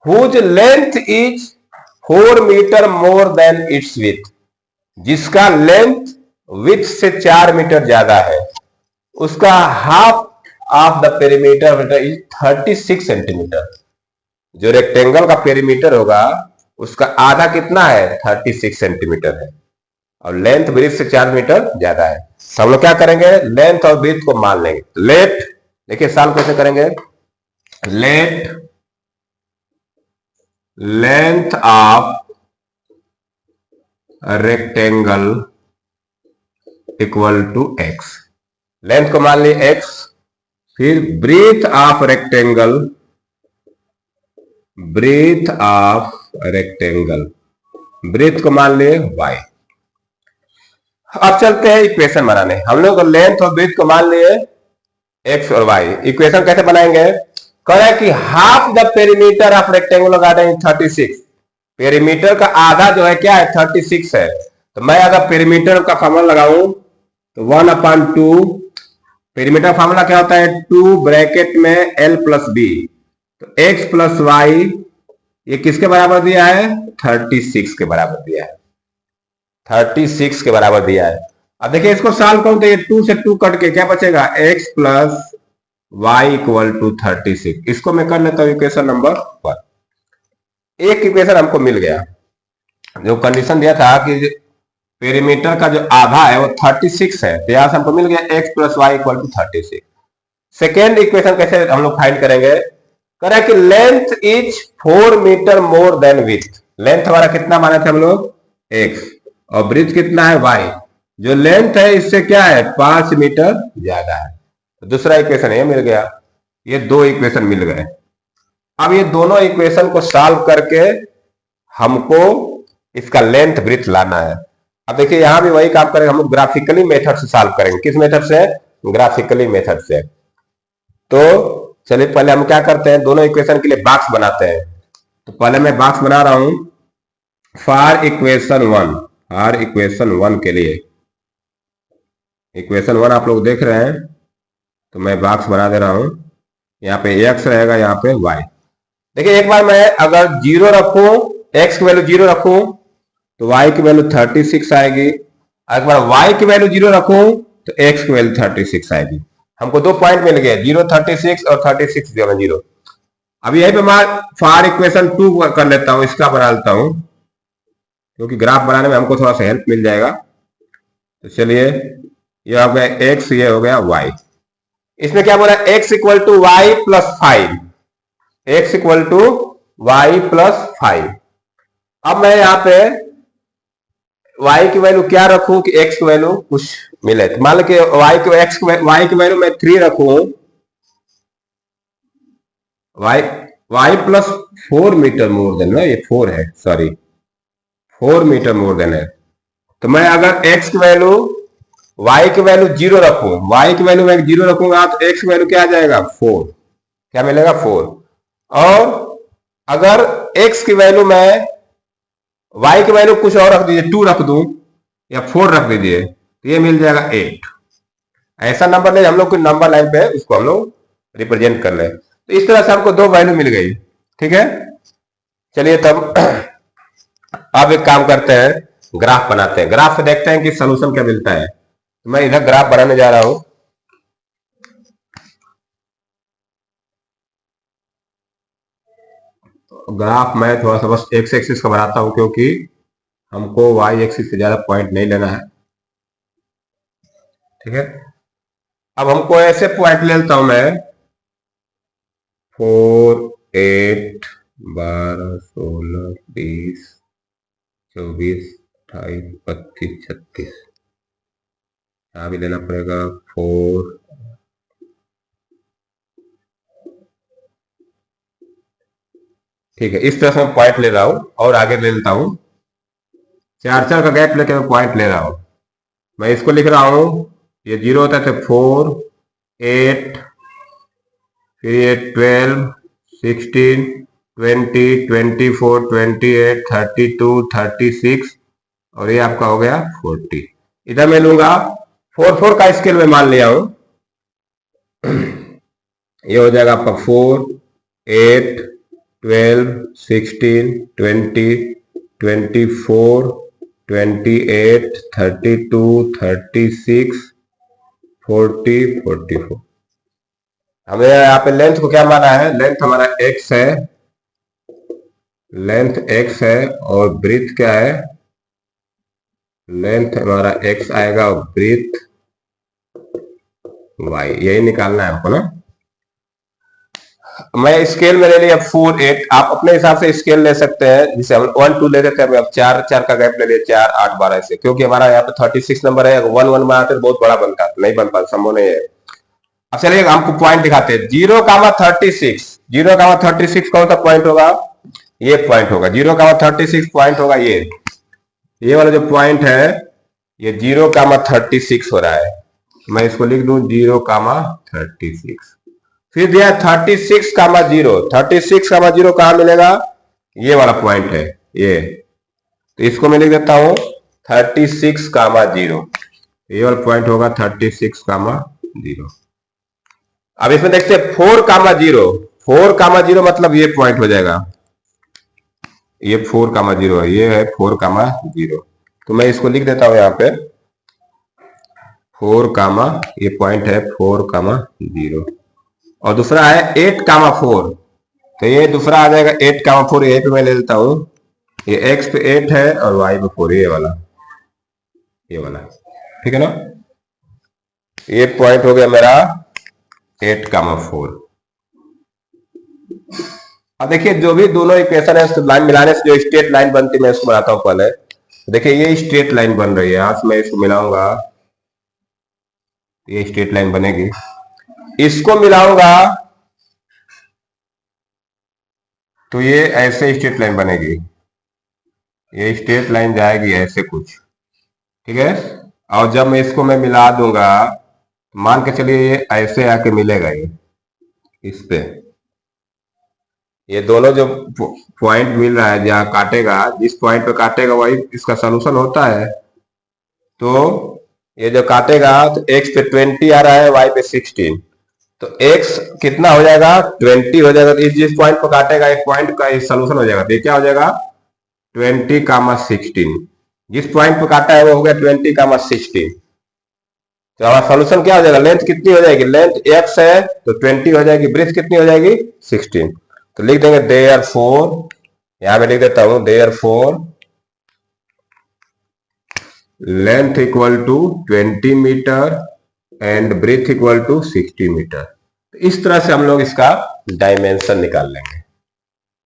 whose length is 4 metre more than its width, जिसका लेंथ विथ से 4 मीटर ज्यादा है, उसका half of the perimeter is 36 centimetre. जो रेक्टेंगल का पेरीमीटर होगा उसका आधा कितना है, 36 सेंटीमीटर है, और लेंथ ब्रीथ से 4 मीटर ज्यादा है। तो हम लोग क्या करेंगे, लेंथ और ब्रीथ को मान लेंगे। लेट, देखिए सॉल्व कैसे करेंगे, let length of rectangle equal to X, length को मान ली एक्स, फिर breadth of rectangle, breadth of rectangle, breadth को मान लिए वाई। अब चलते हैं इक्वेशन बनाने। हम लोग लेंथ और ब्रीथ को मान लिए एक्स और वाई। इक्वेशन कैसे बनाएंगे, कह रहा है कि half the perimeter of rectangular garden is 36। Perimeter का आधा जो है क्या है, 36 है। तो मैं अगर पेरीमीटर का फॉर्मूला लगाऊं तो 1/2, पेरीमीटर फॉर्मूला क्या होता है, 2 ब्रैकेट में एल प्लस बी, तो एक्स प्लस वाई ये किसके बराबर दिया है, 36 के बराबर दिया है, 36 के बराबर दिया है। अब देखिए इसको सॉल्व करूं तो ये 2 से 2 कट के क्या बचेगा, x plus Y equal to 36। इसको मैं कर लेता हूं इक्वेशन नंबर 1। एक इक्वेशन हमको मिल गया, जो कंडीशन दिया था कि पेरीमीटर का जो आधा है वो 36 है, तो यहां से हमको मिल गया x plus Y equal to 36। Second equation कैसे हम लोग फाइंड करेंगे, कह कि length is 4 metre more than width. Length हमारा कितना माने थे हम लोग, x, और ब्रीथ कितना है y। जो लेंथ है इससे क्या है, 5 मीटर ज्यादा है। तो दूसरा इक्वेशन ये मिल गया, ये दो इक्वेशन मिल गए। अब ये दोनों इक्वेशन को सॉल्व करके हमको इसका लेंथ ब्रीथ लाना है। अब देखिए यहां भी वही काम करेंगे, हम लोग ग्राफिकली मेथड से सॉल्व करेंगे। किस मेथड से, ग्राफिकली मेथड से। तो चलिए पहले हम क्या करते हैं, दोनों इक्वेशन के लिए बॉक्स बनाते हैं। तो पहले मैं बॉक्स बना रहा हूं फॉर इक्वेशन 1, फॉर इक्वेशन 1 के लिए। इक्वेशन 1 आप लोग देख रहे हैं, तो मैं बॉक्स बना दे रहा हूं। यहाँ पे x रहेगा, यहाँ पे y। देखिए एक बार मैं अगर 0 रखूं, x की वैल्यू 0 रखूं तो y की वैल्यू 36 आएगी। एक बार y की वैल्यू 0 रखूं तो x की वैल्यू 36 आएगी। हमको दो पॉइंट मिल गए, 0 36 और 36 0। अब यही पे मैं फॉर इक्वेशन 2 कर लेता हूं, इसका बना लेता हूं, क्योंकि ग्राफ बनाने में हमको थोड़ा सा हेल्प मिल जाएगा। तो चलिए ये हो गया x, ये हो गया y। इसमें क्या बोला, x equal to Y plus 5, x equal to Y plus 5। अब मैं यहां पे y की वैल्यू क्या रखूं कि x की वैल्यू कुछ मिले। तो मान लो कि y की वैल्यू मैं 3 रखूं, y plus 4 metre more than ना, ये 4 है, सॉरी 4 मीटर मोर देन है। तो मैं अगर x की वैल्यू, y की वैल्यू 0 रखूं, y की वैल्यू मैं 0 रखूंगा तो x की वैल्यू क्या आ जाएगा, 4, क्या मिलेगा 4। और अगर x की वैल्यू मैं, y की वैल्यू कुछ और रख दीजिए, 2 रख दूं या 4 रख दीजिए, तो ये मिल जाएगा 8। ऐसा नंबर नहीं, हम लोग कोई नंबर लाइन पे है उसको हम लोग रिप्रेजेंट कर ले। तो इस तरह से हमको दो वैल्यू मिल गई, ठीक है। चलिए तब अब एक काम करते हैं, ग्राफ बनाते हैं। ग्राफ से देखते हैं कि सोल्यूशन क्या मिलता है। तो मैं इधर ग्राफ बनाने जा रहा हूं। तो ग्राफ मैं थोड़ा सा बस एक्स एक्सिस का बनाता हूं, क्योंकि हमको वाई एक्सिस से ज्यादा पॉइंट नहीं लेना है, ठीक है। अब हमको ऐसे पॉइंट ले लेता हूं मैं, 4 8 12 16 20 24 28 32 36, यहाँ भी लेना पड़ेगा 4, ठीक है। इस तरह से मैं पॉइंट ले रहा हूं और आगे ले लेता हूं, 4 का गैप लेके मैं पॉइंट ले रहा हूं। मैं इसको लिख रहा हूं, ये 0 होता है तो 4 8, फिर ये 12 16, 20, 24, 28, 32, 36 और ये आपका हो गया 40। इधर मैं लूंगा 4 का स्केल में मान लिया हूं। ये हो जाएगा आपका 4, 8, 12, 16, 20, 24, 28, 32, 36, 40, 44। हमें यहाँ पे लेंथ को क्या माना है? लेंथ हमारा x है, लेंथ x है और ब्रीथ क्या है? लेंथ हमारा x आएगा और ब्रीथ y। यही निकालना है हमको ना। मैं स्केल में ले लिया 4, 8। आप अपने हिसाब से स्केल ले सकते हैं, जिसे हम 1, 2 लेते थे, अब 4, 4 का गैप ले लिया, 4, 8, 12 ऐसे, क्योंकि हमारा यहाँ पे 36 नंबर है। 1, 1 बनाते बहुत बड़ा बनता है, नहीं बन पाता, संभव नहीं है। अब चलिए हमको पॉइंट दिखाते हैं। 0,36, 0,36 कौन सा पॉइंट होगा? ये पॉइंट होगा। 0,36 पॉइंट होगा ये वाला जो पॉइंट है, ये 0,36 हो रहा है। मैं इसको लिख दूं 0,36। फिर दिया 36,0। 36,0 कहां मिलेगा? ये वाला पॉइंट है ये, तो इसको मैं लिख देता हूं 36,0। ये वाला पॉइंट होगा 36,0। अब इसमें देखते हैं 4,0। 4,0 मतलब ये पॉइंट हो जाएगा। ये 4,0 है, ये है 4,0। तो मैं इसको लिख देता हूं यहां पे 4, ये पॉइंट है 4,0। और दूसरा है 8,4, तो ये दूसरा आ जाएगा 8,4। यहीं पे मैं ले लेता हूं, ये x पे 8 है और y पे 4, ये वाला ठीक है ना। ये पॉइंट हो गया मेरा 8,4। अब देखिए जो भी दोनों इक्वेशन है तो लाइन मिलाने से जो स्ट्रेट लाइन बनती है, मैं इसको बनाता हूं पहले। देखिए ये स्ट्रेट लाइन बन रही है, यहां से मैं इसको मिलाऊंगा, ये स्ट्रेट लाइन बनेगी। इसको मिलाऊंगा तो ये ऐसे स्ट्रेट लाइन बनेगी। ये स्ट्रेट लाइन जाएगी ऐसे कुछ, ठीक है। और जब मैं इसको मिला दूंगा, मान के चलिए ये ऐसे आके मिलेगा, ये इस पे, ये दोनों जो पॉइंट मिल रहा है, जहां काटेगा, जिस पॉइंट पे काटेगा वही इसका सोल्यूशन होता है। तो ये जो काटेगा तो x पे 20 आ रहा है, y पे 16, तो x कितना हो जाएगा? 20 हो जाएगा। तो इस जिस पॉइंट पर काटेगा एक पॉइंट का सोल्यूशन हो जाएगा, तो ये क्या हो जाएगा? 20,16। जिस पॉइंट पर काटा है वो हो गया 20,16। तो हमारा सोल्यूशन क्या हो जाएगा? लेंथ कितनी हो जाएगी? लेंथ x है तो 20 हो जाएगी, ब्रीथ कितनी हो जाएगी? 16। तो लिख देंगे देयरफॉर, यहां पे लिख देता हूं therefore length equal to 20 metre and breadth equal to 60 metre. तो इस तरह से हम लोग इसका डायमेंशन निकाल लेंगे।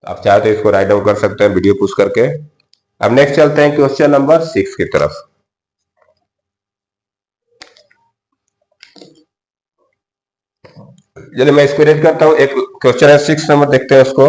आप चाहे तो इसको राइट डाउन कर सकते हैं वीडियो पुश करके। अब नेक्स्ट चलते हैं क्वेश्चन नंबर 6 की तरफ। चलिए मैं इसको रीड करता हूं। एक क्वेश्चन है 6 नंबर, देखते हैं उसको।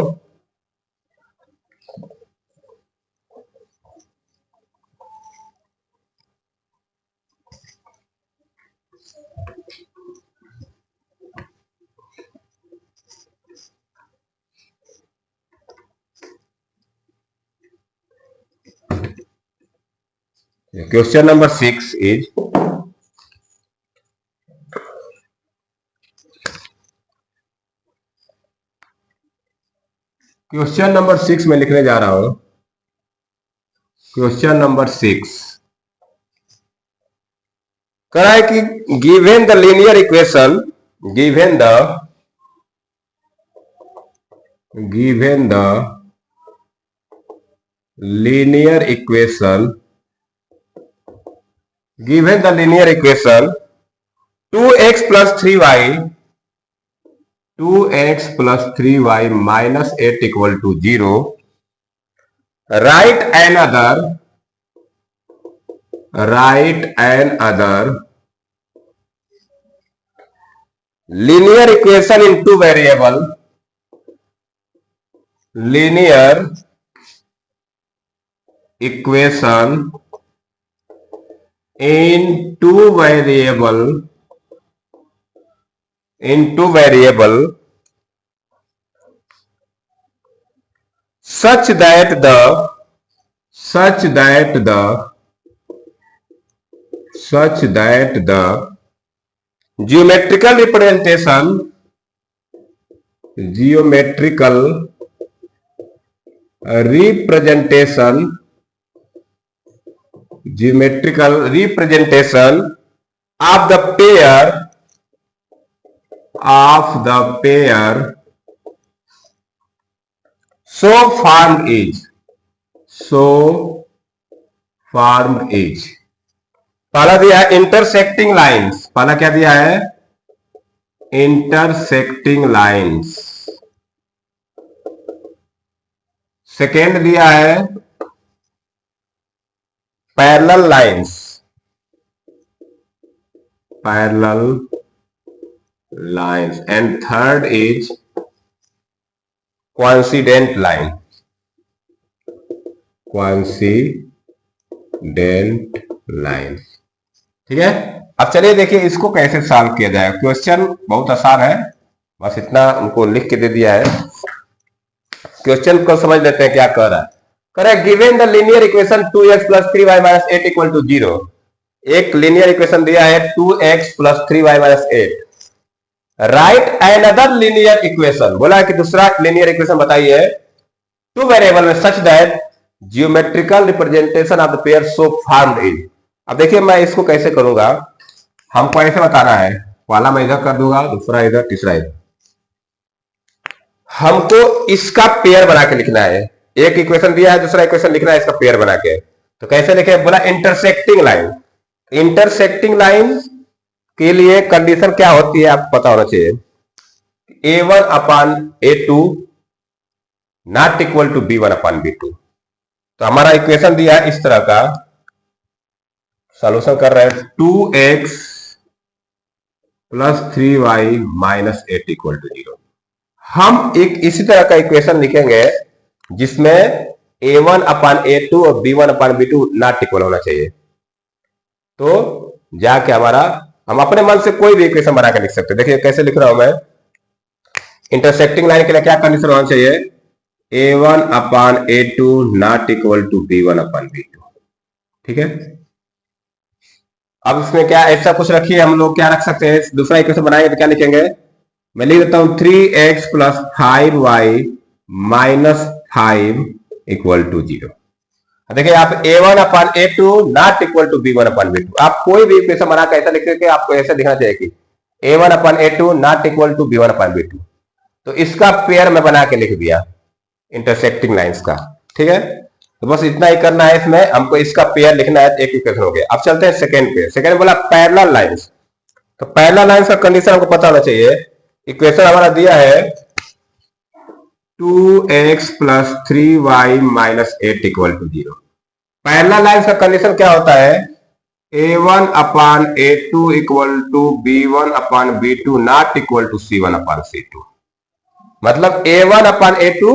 Question number 6 is question number 6 में लिखने जा रहा हूं। क्वेश्चन नंबर 6 कह रहा है कि given the linear equation, given the linear equation, given the linear equation 2x plus 3y, 2x plus 3y minus 8 equal to 0, write another linear equation in two variable, linear equation in two variable such that the such that the such that the geometrical representation of the pair so formed is पहला दिया है intersecting lines, पहला क्या दिया है intersecting lines, second दिया है parallel lines, and third is coincident line, ठीक है। अब चलिए देखिए इसको कैसे सॉल्व किया जाए। क्वेश्चन बहुत आसान है, बस इतना उनको लिख के दे दिया है। क्वेश्चन को समझ लेते हैं क्या कह रहा है। Correct, given the linear equation 2x + 3y - 8 = 0। एक लीनियर इक्वेशन दिया है 2x + 3y - 8। Right another linear equation, बोला है कि दूसरा लीनियर इक्वेशन बताइए टू वेरिएबल में such that geometrical representation of the pair so formed is. अब देखिए मैं इसको कैसे करूंगा, हमको ऐसे बताना है, पहला मैं इधर कर दूंगा, दूसरा इधर, तीसरा इधर। हमको इसका पेयर बना के लिखना है। एक इक्वेशन दिया है, दूसरा इक्वेशन लिखना है इसका पेयर बना के। तो कैसे लिखे, बोला इंटरसेक्टिंग लाइन। इंटरसेक्टिंग लाइन के लिए कंडीशन क्या होती है आपको पता होना चाहिए, A1/A2 not equal to B1/B2। तो हमारा इक्वेशन दिया है इस तरह का, सॉल्यूशन कर रहे हैं 2x + 3y - 8 = 0। हम एक इसी तरह का इक्वेशन लिखेंगे जिसमें A1/A2 और B1/B2 नॉट इक्वल होना चाहिए। तो जाके हमारा, हम अपने मन से कोई भी इक्वेशन बना के लिख सकते हैं। देखिए कैसे लिख रहा हूं मैं, इंटरसेक्टिंग लाइन के लिए क्या कंडीशन होना चाहिए, A1/A2 not equal to B1/B2, ठीक है। अब इसमें क्या ऐसा कुछ रखिए, हम लोग क्या रख सकते हैं, दूसरा इक्वेशन बनाएंगे तो क्या लिखेंगे, मैं लिख देता हूं 3x + 5y - 5 = 0। देखिए आप A1/A2 not equal to B1/B2, आप कोई भी इक्वेशन बना के ऐसा लिख के आपको ऐसा दिखना चाहिए कि A1/A2 not equal to B1/B2। तो इसका पेयर मैं बना के लिख दिया इंटरसेक्टिंग लाइंस का, ठीक है। तो बस इतना ही करना है, इसमें हमको इसका पेयर लिखना है, एक इक्वेशन हो गया। अब चलते हैं सेकेंड पेयर। सेकेंड बोला पैरेलल लाइंस। तो पैरेलल लाइंस का कंडीशन हमको पता होना चाहिए। इक्वेशन हमारा दिया है 2x + 3y - 8 = 0। पैरेलल लाइंस का कंडीशन क्या होता है, A1/A2 = B1/B2 not equal to C1/C2। मतलब A1/A2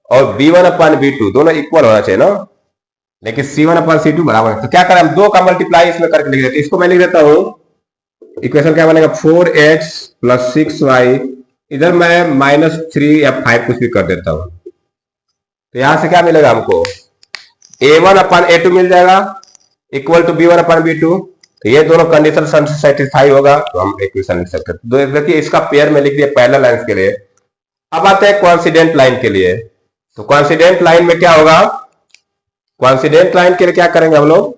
और B1/B2 दोनों इक्वल होना चाहिए ना, लेकिन C1/C2 बराबर है। तो क्या करें, हम 2 का मल्टीप्लाई इसमें करके लिख देते हैं। इसको मैं लिख देता हूं, इक्वेशन क्या बनेगा, 4x + 6y, इधर मैं -3 या 5 कुछ भी कर देता हूं। तो यहां से क्या मिलेगा हमको, A1/A2 मिल जाएगा इक्वल टू B1/B2। तो ये दोनों कंडीशन सेटिस्फाई होगा तो हम इक्वेशन लिख सकते हैं। देखिए इसका पेयर में लिख दिया पैरेलल लाइंस के लिए। अब आते हैं कोइंसिडेंट लाइन के लिए। तो कोइंसिडेंट लाइन में क्या होगा, कोइंसिडेंट लाइन के लिए क्या करेंगे हम लोग,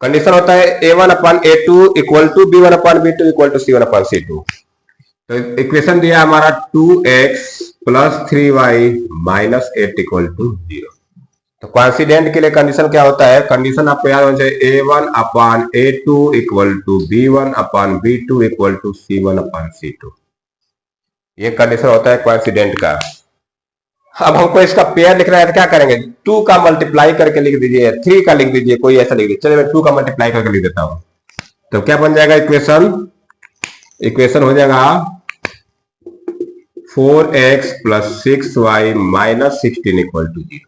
कंडीशन होता है A1/A2 = B1/B2 = C1/C2। तो इक्वेशन दिया हमारा 2x + 3y - 8 = 0। तो कोइंसिडेंट के लिए कंडीशन क्या होता है, कंडीशन आपको याद होना चाहिए, A1/A2 = B1/B2 = C1/C2। ये कंडीशन होता है कोइंसिडेंट का। अब हमको इसका पेयर लिखना है तो क्या करेंगे, 2 का मल्टीप्लाई करके लिख दीजिए, 3 का लिख दीजिए, कोई ऐसा लिख दीजिए। चलिए मैं 2 का मल्टीप्लाई करके लिख देता हूं। तो क्या बन जाएगा इक्वेशन हो जाएगा 4x + 6y - 16 = 0।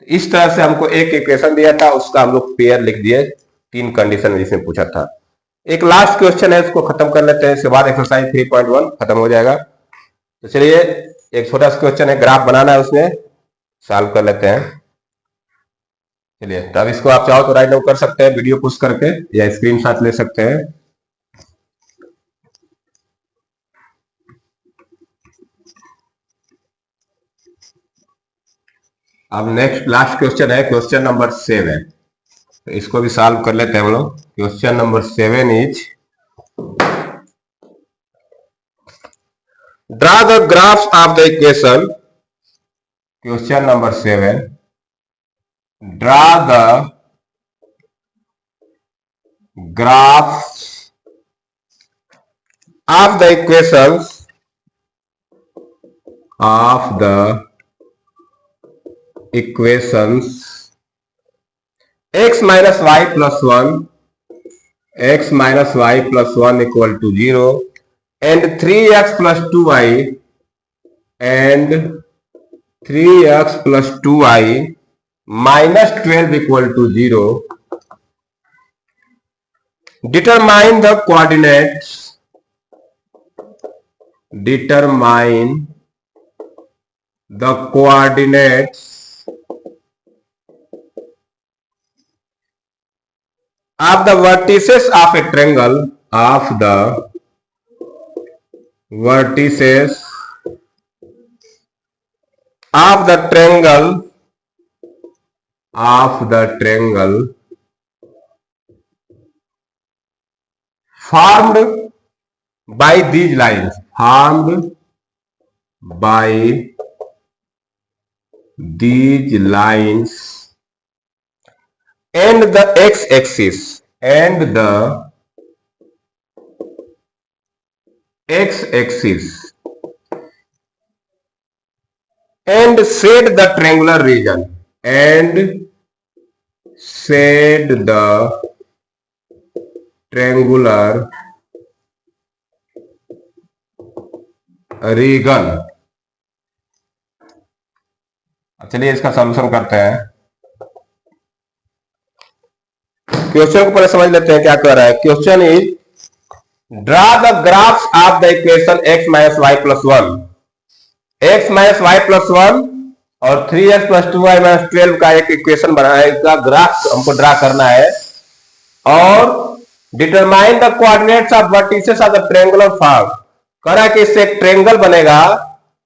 इस तरह से हमको एक इक्वेशन दिया था, उसका हम लोग पेयर लिख दिए 3 कंडीशन जिसमें पूछा था। एक लास्ट क्वेश्चन है, इसको खत्म कर लेते हैं, इसके बाद एक्सरसाइज 3.1 खत्म हो जाएगा। तो चलिए एक छोटा सा क्वेश्चन है, ग्राफ बनाना है, उसमें सॉल्व कर लेते हैं। चलिए, तो अब इसको आप चाहो तो राइट डाउन कर सकते हैं वीडियो पुश करके, या स्क्रीनशॉट ले सकते हैं। अब नेक्स्ट लास्ट क्वेश्चन है, क्वेश्चन नंबर 7। तो इसको भी सॉल्व कर लेते हैं हम लोग। Question number 7 is draw the graphs of the equation. Question number 7, draw the graphs of the equations x minus y plus 1, x minus y plus 1 equal to 0, and 3x plus 2y and 3x plus 2y minus 12 equal to 0. Determine the coordinates. Determine the coordinates of the vertices of a triangle. Of the vertices of the triangle. Of the triangle formed by these lines. Formed by these lines and the x-axis. And the x-axis. And shade the triangular region. And shade the triangular region. चलिए इसका solution करते हैं। Question को पहले समझ लेते हैं क्या कर रहा है। Question is draw the graphs of the equation x minus Y plus 1, x minus Y plus 1 और 3x प्लस 2y माइनस 12 का एक इक्वेशन बना है, इसका ग्राफ हमको ड्रा करना है। और determine the coordinates of vertices of the triangular form. कह रहा है कि इससे एक ट्रायंगल बनेगा,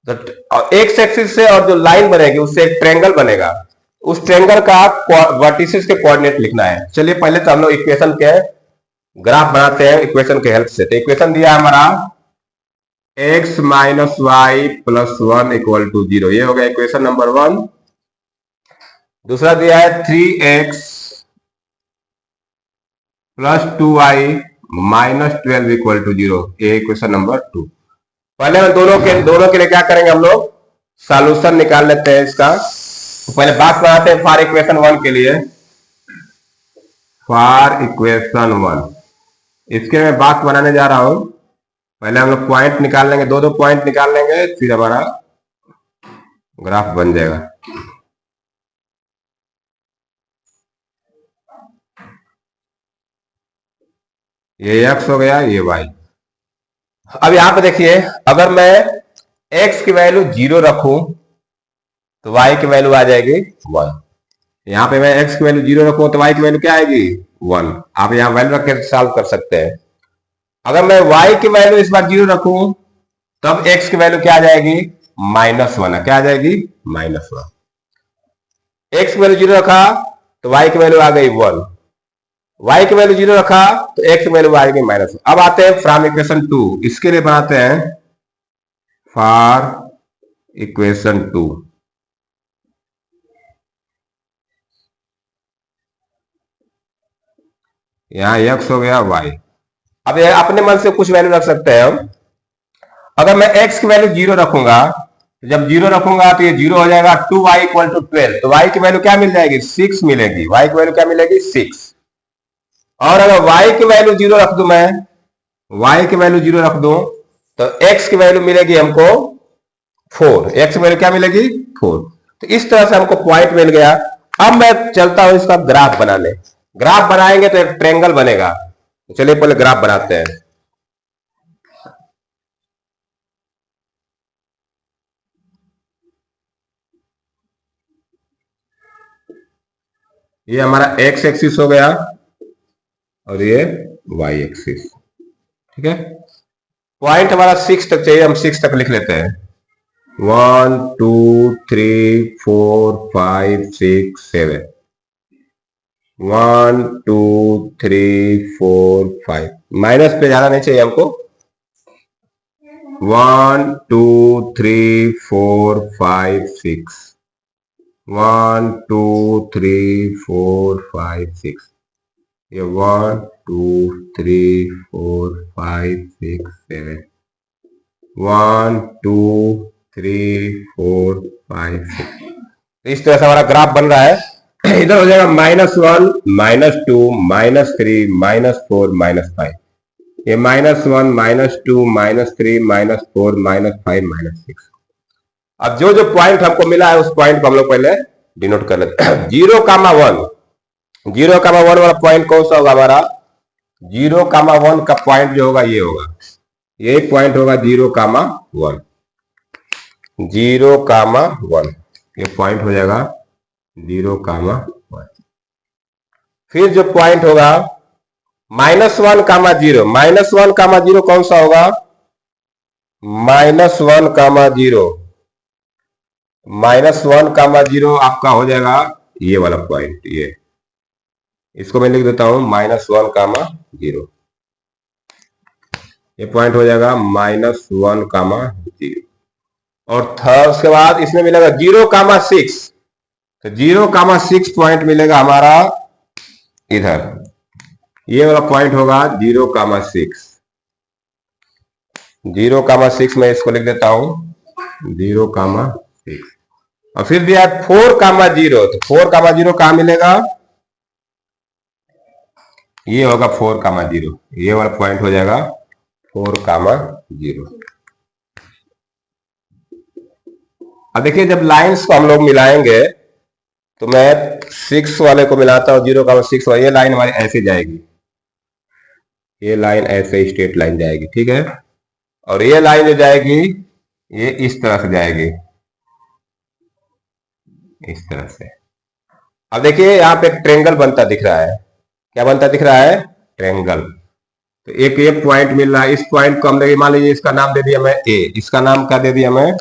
एक्स एक्सिस से और जो लाइन बनेगी उससे एक ट्रायंगल बनेगा। उस ट्रायंगल का वर्टिसेस के कोऑर्डिनेट लिखना है। चलिए पहले तो हम लोग इक्वेशन के ग्राफ बनाते हैं इक्वेशन के हेल्प से। तो इक्वेशन दिया है हमारा x minus Y plus 1 equal to 0, ये हो गया इक्वेशन नंबर 1। दूसरा दिया है 3x plus 2y minus 12 equal to 0, ये इक्वेशन नंबर 2। पहले हम दोनों के लिए क्या करेंगे, हम लोग सॉल्यूशन निकाल लेते हैं इसका। तो पहले बात बनाते हैं फॉर इक्वेशन 1 के लिए। फॉर इक्वेशन 1 इसके मैं बात बनाने जा रहा हूं। पहले हम लोग पॉइंट निकाल लेंगे, दो पॉइंट निकाल लेंगे, फिर हमारा ग्राफ बन जाएगा। ये x हो गया, ये y। अब यहां पे देखिए, अगर मैं x की वैल्यू 0 रखूं तो y की वैल्यू आ जाएगी 1। यहां पे मैं x की वैल्यू 0 रखूं तो y की वैल्यू क्या आएगी 1। आप यहां वैल्यू रख के सॉल्व कर सकते हैं। अगर मैं y की वैल्यू इस बार 0 रखूं तब x की वैल्यू क्या आ जाएगी -1। क्या आ जाएगी -1। x की वैल्यू 0 रखा तो y की वैल्यू आ गई 1, y की वैल्यू 0 रखा तो x की वैल्यू आ गई -1। अब आते हैं फ्रॉम इक्वेशन 2। इसके लिए बनाते हैं फॉर इक्वेशन 2। यहां x हो गया y। अब ये अपने मन से कुछ वैल्यू रख सकते हैं हम। अगर मैं x की वैल्यू 0 रखूंगा, जब 0 रखूंगा तो ये 0 हो जाएगा 2y इक्वल टू 12, तो y की वैल्यू क्या मिल जाएगी 6 मिलेगी। y की वैल्यू क्या मिलेगी 6। और अगर y की वैल्यू 0 रख दूं, मैं y की वैल्यू 0 रख दूं तो x की वैल्यू मिलेगी हमको 4। x की वैल्यू क्या मिलेगी 4। तो इस तरह से हमको पॉइंट मिल गया। अब मैं चलता हूं इसका ग्राफ बनाने। ग्राफ बनाएंगे तो एक ट्रायंगल बनेगा। चलिए पहले ग्राफ बनाते हैं। ये हमारा एक्स एक्सिस हो गया और ये वाई एक्सिस। ठीक है, पॉइंट हमारा 6 तक चाहिए, हम 6 तक लिख लेते हैं। 1 2 3 4 5 6 7। 1 2 3 4 5, माइनस पे ज्यादा नहीं चाहिए हमको। 1 2 3 4 5 6। 1 2 3 4 5 6। ये 1 2 3 4 5 6 7। 1 2 3 4 5 6। इस तरह से हमारा ग्राफ बन रहा है। इधर हो जाएगा -1 -2 -3 -4 -5। ये -1 -2 -3 -4 -5 -6। अब जो जो पॉइंट हमको मिला है उस पॉइंट को हम लोग पहले डिनोट कर लेते हैं। 0,1, 0,1 वाला पॉइंट कौन सा होगा हमारा? 0,1 का पॉइंट जो होगा ये होगा, ये पॉइंट होगा 0,1। 0,1 ये पॉइंट हो जाएगा 0,1। फिर जो पॉइंट होगा -1,0, -1,0 कौन सा होगा? -1,0, -1,0 आपका हो जाएगा ये वाला पॉइंट। ये इसको मैं लिख देता हूं -1,0। ये पॉइंट हो जाएगा -1,0। और उसके बाद इसमें मिलेगा 0,6। तो 0,6 पॉइंट मिलेगा हमारा इधर। ये वाला पॉइंट होगा 0,6। 0,6 में इसको लिख देता हूं 0,6। और फिर दिया 4,0। तो 4,0 कहां मिलेगा? ये होगा 4,0। ये वाला पॉइंट हो जाएगा 4,0। अब देखिए जब लाइंस को हम लोग मिलाएंगे तो मैं 6 वाले को मिलाता हूं 0,6 वाले। ये लाइन हमारी ऐसे जाएगी, ये लाइन ऐसे स्ट्रेट लाइन जाएगी। ठीक है, और ये लाइन जो जाएगी ये इस तरह से जाएगी, इस तरह से। अब देखिए यहाँ पे एक ट्रेंगल बनता दिख रहा है। क्या बनता दिख रहा है? ट्रेंगल। तो एक ये पॉइंट मिल रहा है। इस पॉइंट को हमने मान लीजिए इसका नाम दे दिया मैं ए। इसका नाम क्या दे दिया मैं?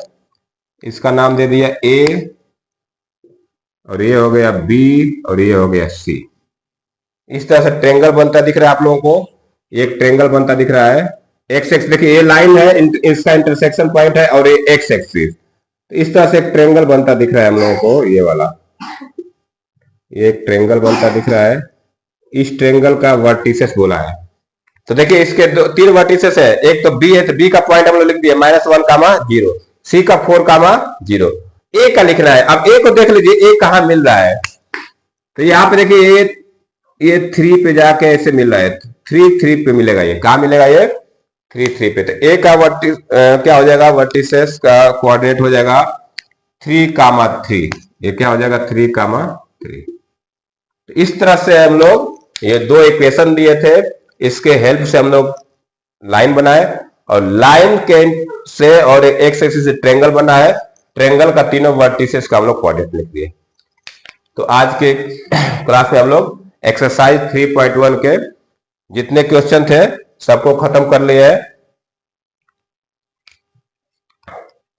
इसका नाम दे दिया ए, और ये हो गया बी, और ये हो गया सी। इस तरह से ट्रेंगल बनता दिख रहा है आप लोगों को। एक ट्रेंगल बनता दिख रहा है। एक्स एक्स देखिए ये लाइन है, इसका इंटरसेक्शन पॉइंट है, और ये एक्स एक्सिस। तो इस तरह से एक ट्रेंगल बनता दिख रहा है हम लोगों को, ये वाला। ये एक ट्रेंगल बनता दिख रहा है। इस ट्रेंगल का वर्टिसेस बोला है। तो देखिए इसके 3 वर्टिसेस है। एक तो बी है, तो बी का पॉइंट हम लोग लिख दिए -1,0। सी का 4,0। ए का लिखना है। अब ए को देख लीजिए, ए कहां मिल रहा है? तो यहाँ पे देखिए ये 3 पे जाके ऐसे मिल रहा है। 3 पे मिलेगा। ये कहां मिलेगा? ये 3 पे। तो ए का क्या हो जाएगा? वर्टिसेस का कोऑर्डिनेट हो जाएगा 3,3। ये क्या हो जाएगा? 3,3। तो इस तरह से हम लोग ये 2 इक्वेशन दिए थे, इसके हेल्प से हम लोग लाइन बनाए, और लाइन के से और एक्स एक्सिस से ट्रेंगल बना है। ट्रेंगल का तीनों वर्टिसेस का हम लोग कोऑर्डिनेट लिख दिए। तो आज के क्लास में हम लोग एक्सरसाइज 3.1 के जितने क्वेश्चन थे सबको खत्म कर लिए हैं।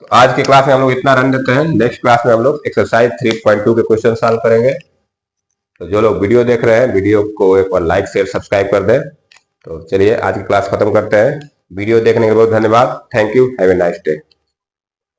तो आज के क्लास में हम लोग इतना रन देते हैं। नेक्स्ट क्लास में हम लोग एक्सरसाइज 3.2 के क्वेश्चन सॉल्व करेंगे। तो जो लोग वीडियो देख रहे हैं, वीडियो को एक बार लाइक शेयर सब्सक्राइब कर दें। तो चलिए आज की क्लास खत्म करते हैं। वीडियो देखने के लिए बहुत धन्यवाद। Thank you. Have a nice day.